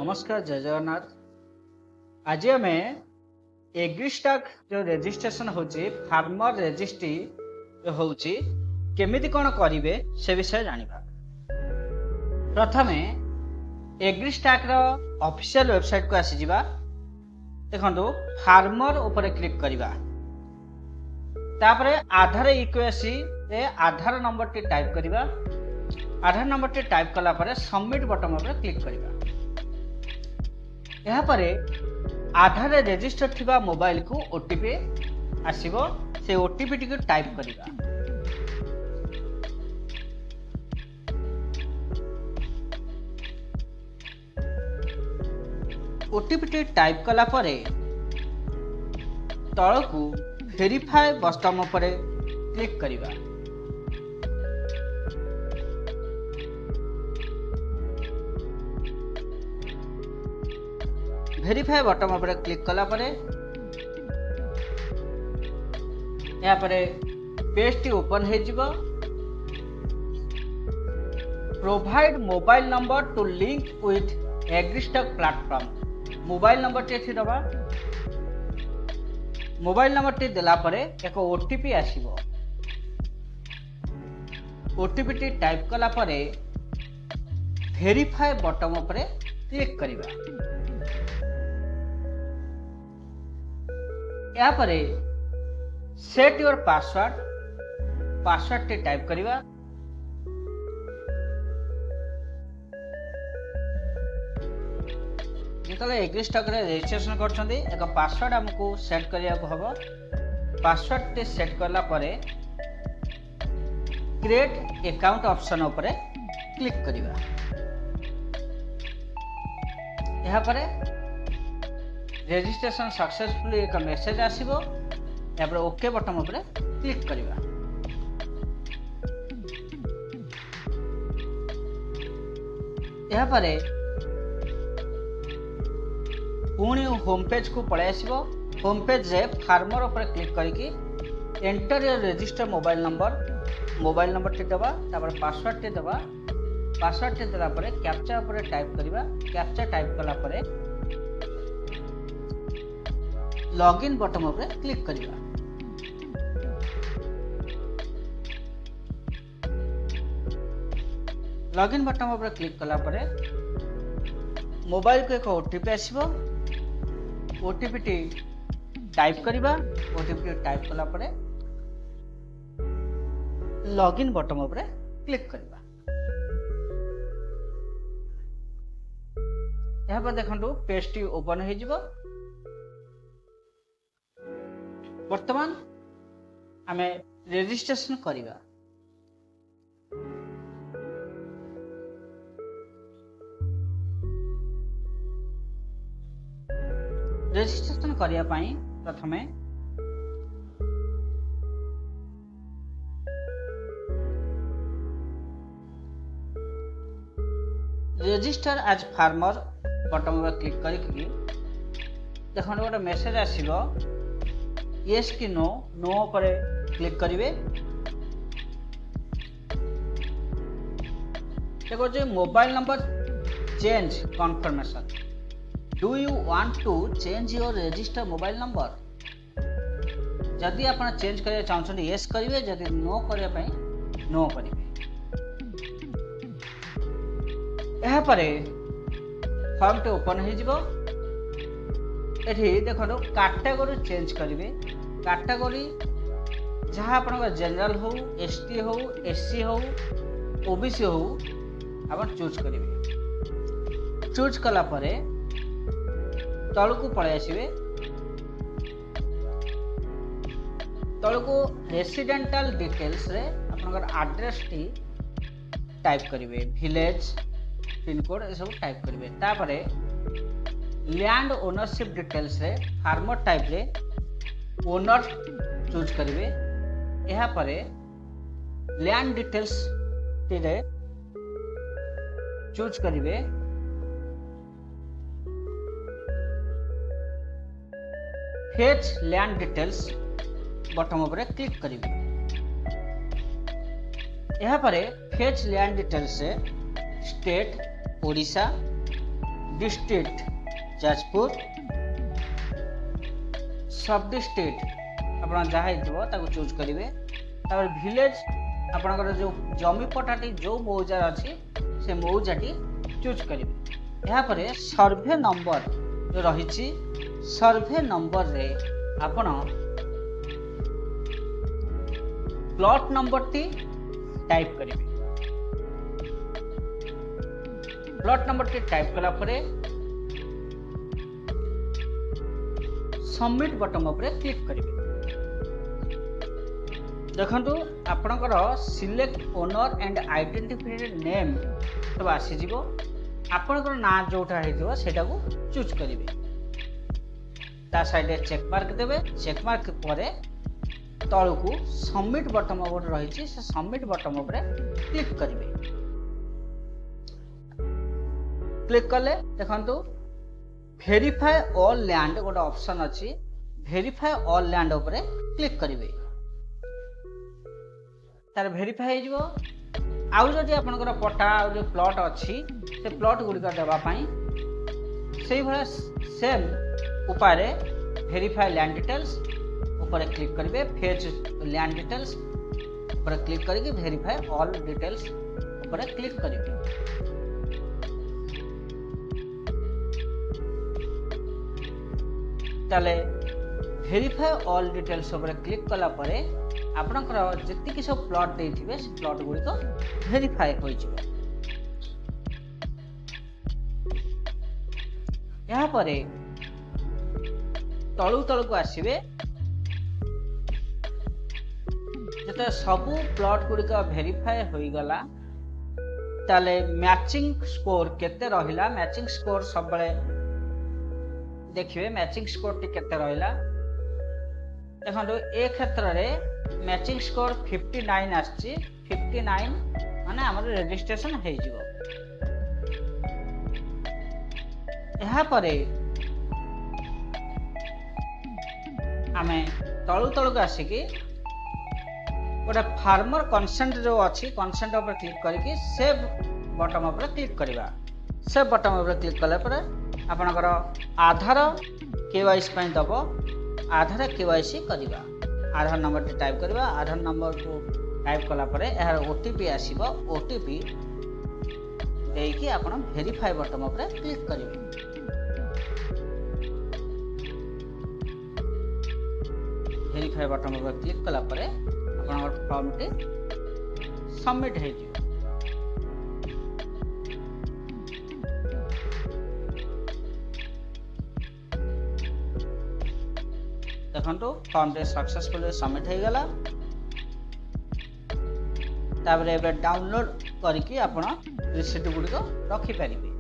नमस्कार जय जगन्नाथ। आज आम एग्रीस्टाक जो रजिस्ट्रेशन होची फार्मर रजिस्ट्री होची केमिति कौन करेंगे से विषय जानिबा। प्रथमे एग्रीस्टाक रो ऑफिशियल वेबसाइट को आसी जिबा। देखंतु फार्मर ऊपर क्लिक करिबा, तापरे आधार इक्वेसी रे आधार नंबर टी टाइप करिबा। आधार नंबर टी टाइप कला परे सबमिट बटन पर क्लिक करिबा। यहाँ पर आधार रेजिस्टर थिबा मोबाइल को ओटीपी आसीबो, से ओटीपी टी को टाइप करिबा। ओटीपी टी टाइप कला परे तळकू वेरीफाई बटन पर क्लिक करिबा। वेरीफाई बटन पर क्लिक कला परे यहाँ पर पेज ओपन हो जिवो। Provide mobile number to link with AgriStack platform. Mobile number टी दबा। मोबाइल नंबर टी देला परे एक ओटीपी आसीबो। ओटीपी टी टाइप कला परे वेरीफाई बटन पर क्लिक करिबा। यहाँ पर set your password T type करिबा। जितले एग्रीस्टाक रे रजिस्ट्रेशन करछंदी एक पासवर्ड हमको सेट करिया को हबो। पासवर्ड टी सेट करला परे क्रिएट अकाउंट ऑप्शन ऊपर क्लिक करिबा। यहाँ पर रजिस्ट्रेशन सक्सेसफुली एक मेसेज आसीबो। या पर ओके बटन ऊपर क्लिक करिबा। यहाँ पर पुणी होम पेज को पळे आसीबो। होम पेज रे फार्मर ऊपर क्लिक करिकी enter your register mobile number टी दबा। तापर पासवर्ड टी दबा। पासवर्ड टी देला परे कैप्चा ऊपर टाइप करिबा। कैप्चा टाइप कला परे लॉगिन बटन ऊपर क्लिक करिबा। लॉगिन बटन ऊपर क्लिक कला परे मोबाइल को एक ओटीपी आसीबो। ओटीपी टी टाइप करिबा। ओटीपी टी टाइप कला परे लॉगिन बटन ऊपर क्लिक करिबा। यहाँ पर देखंतु पेज टी ओपन हो जिवो। वर्तमान आमे रजिस्ट्रेशन करिबा। रजिस्ट्रेशन करिया पाई प्रथमे रजिस्टर एज फार्मर बटन पर क्लिक करिकी देखो गोटे मेसेज आसीबो। यस कि नो पर क्लिक करिवे। देखो जो mobile number change confirmation. Do you want to change your register mobile number. जदि आप चेंज करिया चाहछन यस करिवे, जदि नो करिया पई नो करिवे। यहाँ पर फॉर्म टे ओपन हो जिवो। एठी देखो कैटेगरी चेंज करिवे। कैटेगरी जहाँ आपन जनरल हो, एसटी हो, एससी हो, ओबीसी हो आप चूज करिवे। चूज कला परे तळकू पळे आसीबे। तळकू रेसिडेंटल डिटेल्स रे आपनकर एड्रेस टी टाइप करिवे। विलेज, पिन कोड ए सब टाइप करिवे। तापरे लैंड ओनरशिप डिटेल्स रे फार्मर टाइप रे ओनर चूज करिवे। यहाँ पर लैंड डिटेल्स रे चूज करिवे फेच लैंड डिटेल्स बटन ऊपर क्लिक करिवे। यहाँ पर फेच लैंड डिटेल्स से स्टेट ओडिशा, डिस्ट्रिक्ट जाजपुर सब डिस्ट्रिक्ट आपण जहाँ ताको चूज करेंगे तापर विलेज आपणकर जो जमी पट्टाटी जो मौजार अच्छी से मौजाटी चूज करेंगे। यहाँ सर्वे नंबर जो रही सर्वे नंबर रे आपण प्लॉट नंबर टी टाइप करेंगे। प्लॉट नंबर टी टाइप कला परे सबमिट बटन उपरे क्लिक करेंगे। देखो आपणकर select owner and identified name सब आसीज आपणकर ना जोटा हो सेटा चूज करेंगे। ता साइड चेक मार्क देवे। चेक मार्क पर तलू सबमिट बटन गोटे रही से सबमिट बटन उपरे क्लिक करेंगे। क्लिक कले देखो वेरीफाई ऑल लैंड गोटे ऑप्शन अच्छी वेरीफाई ऑल लैंड उपरे क्लिक करेंगे। तार वेरीफाई हो आउ जदि आपनकर पट्टा आउ जो प्लॉट अच्छी से प्लॉट गुड़िक देवाई से भाया सेम उपाय वेरीफाई लैंड डिटेल्स ऊपर क्लिक करेंगे। फेच लैंड डिटेल्स ऊपर क्लिक करके वेरीफाई ऑल डिटेल्स ऊपर क्लिक करेंगे। ताले वेरीफाई ऑल डिटेल्स ऊपर क्लिक कला परे आपनकर जति सब प्लॉट देथिबे से प्लॉट गुड़िक वेरीफाई हो जिवो। यहाँ पर तलू तलू को आसबे जो सबू प्लॉट गुड़िक वेरीफाई हो गला ताले मैचिंग स्कोर केते रहिला मैचिंग स्कोर सब बळे देखिए मैचिंग स्कोर टी केते रहिला। देखो ए क्षेत्र में मैचिंग स्कोर 59 आछि 59 माने हमर रजिस्ट्रेशन हो जिवो। यहाँ पर आमे तलू तलू को आसिकी गोटे फार्मर कंसेंट जो अच्छी कंसेंट ऊपर क्लिक करके सेव बटन ऊपर क्लिक करवा। सेव बटन ऊपर क्लिक कला पर आपनकर आधार केवाईसी दब आधार केवाईसी करवा। आधार नंबर टी टाइप करवा। आधार नंबर को टाइप कला पर यार ओटीपी आसीबो। ओटीपी देकी आपण वेरीफाई बटन ऊपर क्लिक करेंगे। वेरीफाई बटन ऊपर क्लिक कला पर आपनकर फॉर्म टी सबमिट हो जिवो। देखो फॉर्म टे सक्सेसफुल सबमिट हो गला। तापर एबे डाउनलोड करके आपण रिसीट गुडी रखि पारिबे।